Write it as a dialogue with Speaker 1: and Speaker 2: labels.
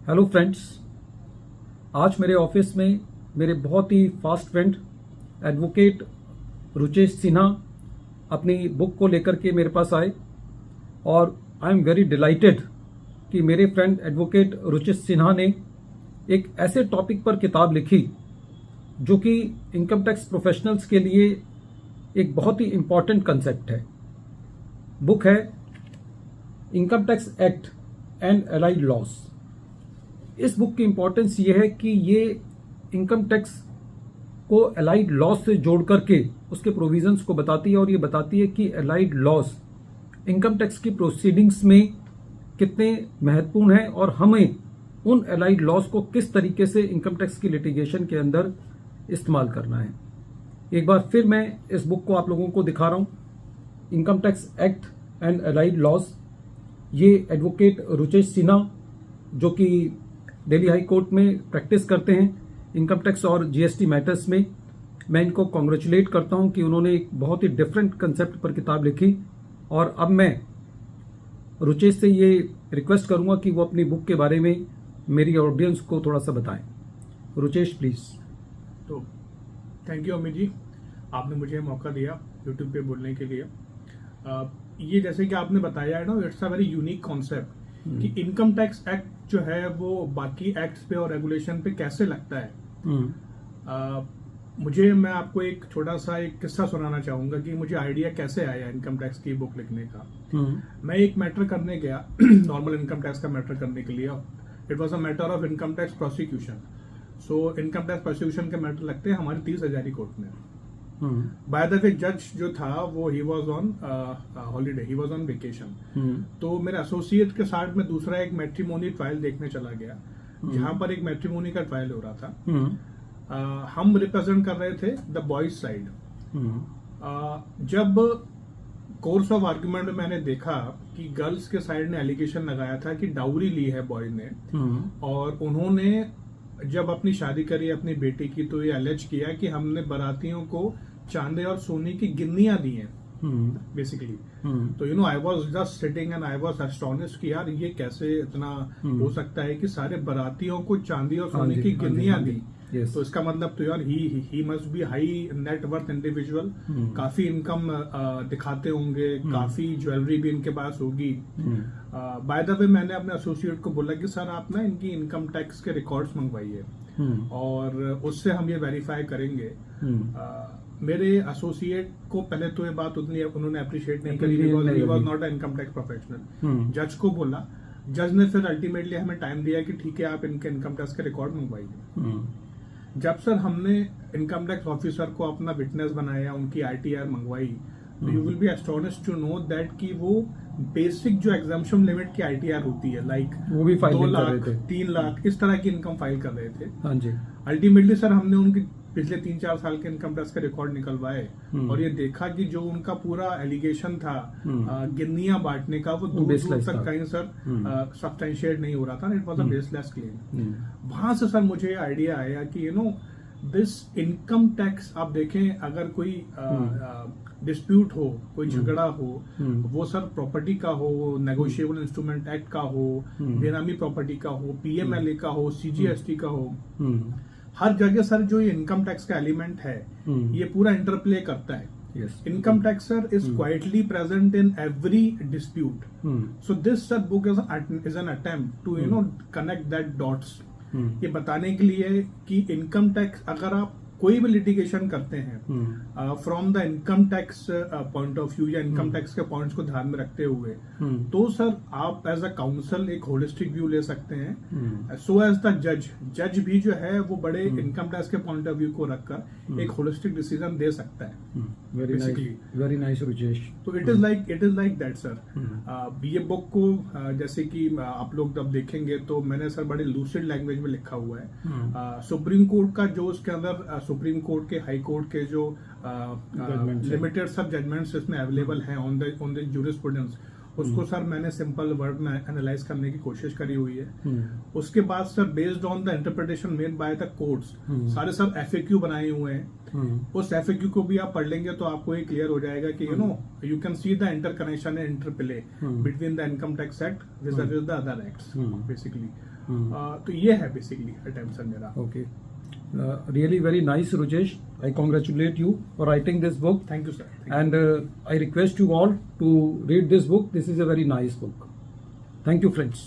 Speaker 1: Hello friends, आज मेरे office में मेरे बहुत ही fast friend advocate Ruchesh Sinha अपनी बुक को लेकर के मेरे पास आए और आई एम वेरी डिलाइटेड कि मेरे फ्रेंड एडवोकेट रुचेश सिन्हा ने एक ऐसे टॉपिक पर किताब लिखी जो कि इनकम टैक्स प्रोफेशनल्स के लिए एक बहुत ही इम्पॉर्टेंट कंसेप्ट है। बुक है income tax act and allied laws. इस बुक की इंपॉर्टेंस ये है कि ये इनकम टैक्स को अलाइड लॉज से जोड़ करके उसके प्रोविजंस को बताती है और ये बताती है कि अलाइड लॉज इनकम टैक्स की प्रोसीडिंग्स में कितने महत्वपूर्ण हैं और हमें उन अलाइड लॉज को किस तरीके से इनकम टैक्स की लिटिगेशन के अंदर इस्तेमाल करना है। एक बार फिर मैं इस बुक को आप लोगों को दिखा रहा हूं, income tax act and allied laws. ये एडवोकेट रुचेश सिन्हा जो कि दिल्ली हाई कोर्ट में प्रैक्टिस करते हैं इनकम टैक्स और जीएसटी मैटर्स में, मैं इनको कॉन्ग्रेचुलेट करता हूं कि उन्होंने एक बहुत ही डिफरेंट कंसेप्ट पर किताब लिखी। और अब मैं रुचेश से ये रिक्वेस्ट करूंगा कि वो अपनी बुक के बारे में मेरी ऑडियंस को थोड़ा सा बताएं। रुचेश प्लीज।
Speaker 2: तो थैंक यू अमित जी, आपने मुझे मौका दिया यूट्यूब पे बोलने के लिए। ये जैसे कि आपने बताया है ना, it's a very unique concept कि इनकम टैक्स एक्ट जो है वो बाकी एक्ट्स पे और रेगुलेशन पे कैसे लगता है। मैं आपको एक छोटा सा एक किस्सा सुनाना चाहूंगा कि मुझे आइडिया कैसे आया इनकम टैक्स की बुक लिखने का। मैं एक मैटर करने गया नॉर्मल इनकम टैक्स का मैटर करने के लिए। It was a matter of income tax prosecution. So income tax prosecution के मैटर लगते हैं हमारी 30 हजारी कोर्ट में। बाय द वे जज जो था वो he was on holiday, he was on vacation. तो मेरे एसोसिएट के साथ में दूसरा एक मैट्रिमोनी ट्रायल देखने चला गया जहां पर एक मैट्रिमोनी का ट्रायल हो रहा था। हम रिप्रेजेंट कर रहे थे द बॉयज साइड। जब कोर्स ऑफ आर्ग्यूमेंट में मैंने देखा कि गर्ल्स के साइड ने एलिगेशन लगाया था कि डाउरी ली है बॉय ने, और उन्होंने जब अपनी शादी करी अपनी बेटी की तो ये एलेज किया कि हमने बारातियों को चांदी और सोने की गिन्नियां दी हैं बेसिकली। तो I was just sitting and I was astonished कि यार ये कैसे इतना हो सकता है कि सारे बारातियों को चांदी और सोने की गिन्नियां दी। तो इसका मतलब तो यार he must be high net worth individual, काफी इनकम दिखाते होंगे, काफी ज्वेलरी भी इनके पास होगी। बाय द वे मैंने अपने एसोसिएट को बोला कि सर आप ना इनकी इनकम टैक्स के रिकॉर्ड्स मंगवाइए और उससे हम ये वेरीफाई करेंगे। मेरे एसोसिएट को पहले तो ये बात उतनी उन्होंने अप्रिशिएट नहीं करी, he was not a income tax professional. जज को बोला, जज ने फिर अल्टीमेटली हमें टाइम दिया कि ठीक है आप इनके इनकम टैक्स के रिकॉर्ड मंगवाइए। जब सर हमने इनकम टैक्स ऑफिसर को अपना विटनेस बनाया, उनकी आईटीआर मंगवाई, तो you will be astonished to know that कि वो बेसिक जो एग्जाम्पशन लिमिट की आईटीआर होती है, लाइक
Speaker 1: वो भी
Speaker 2: 2 लाख 3 लाख इस तरह की इनकम फाइल कर रहे थे।
Speaker 1: हाँ जी।
Speaker 2: अल्टीमेटली सर हमने उनकी पिछले 3-4 साल के इनकम टैक्स के रिकॉर्ड निकलवाए और ये देखा कि जो उनका पूरा एलिगेशन था गिन्नियां बांटने का, वो दूर तक कहीं सर सब्सटेंशिएट नहीं हो रहा था। It was a baseless claim. वहां से सर मुझे आइडिया आया कि दिस इनकम टैक्स, आप देखें अगर कोई डिस्प्यूट हो, कोई झगड़ा हो, वो सर प्रॉपर्टी का हो, नेगोशिएबल इंस्ट्रूमेंट एक्ट का हो, बेनामी प्रॉपर्टी का हो, पीएमएलए का हो, सीजीएसटी का हो, हर जगह सर जो ये इनकम टैक्स का एलिमेंट है ये पूरा इंटरप्ले करता है। Income tax sir is quietly present in every dispute. So this sir book is an attempt to connect that dots, ये बताने के लिए कि इनकम टैक्स अगर आप कोई भी लिटिगेशन करते हैं from the income tax point of view या इनकम टैक्स के पॉइंट्स को ध्यान में रखते हुए, तो सर आप एज अ काउंसिल एक होलिस्टिक व्यू ले सकते हैं। सो एज द जज भी जो है वो बड़े इनकम टैक्स के पॉइंट ऑफ व्यू को रखकर एक होलिस्टिक डिसीजन दे सकता है।
Speaker 1: Very nice Ruchesh.
Speaker 2: तो it is like that sir. ये बुक को जैसे कि आप लोग जब देखेंगे तो मैंने सर बड़े लूसिड लैंग्वेज में लिखा हुआ है। सुप्रीम कोर्ट का जो उसके अंदर सुप्रीम कोर्ट के, हाई कोर्ट के जो लिमिटेड सब जजमेंट्स इसमें अवेलेबल हैं ऑन द ज्यूरिस्प्रूडेंस, उसको सर मैंने सिंपल वर्ड में एनालाइज करने की कोशिश करी हुई है। उसके बाद sir based on the interpretation made by the courts सारे सर एफएक्यू बनाए हुए हैं। उस एफएक्यू को भी आप पढ़ लेंगे तो आपको ये क्लियर हो जाएगा कि you can see the interconnection and interplay between the income tax act with the other acts basically. तो ये है बेसिकली अटेम्प्ट मेरा।
Speaker 1: Okay. Really very nice, Rujesh. I congratulate you for writing this book.
Speaker 2: Thank you sir.
Speaker 1: And I request you all to read this book. This is a very nice book. Thank you, friends.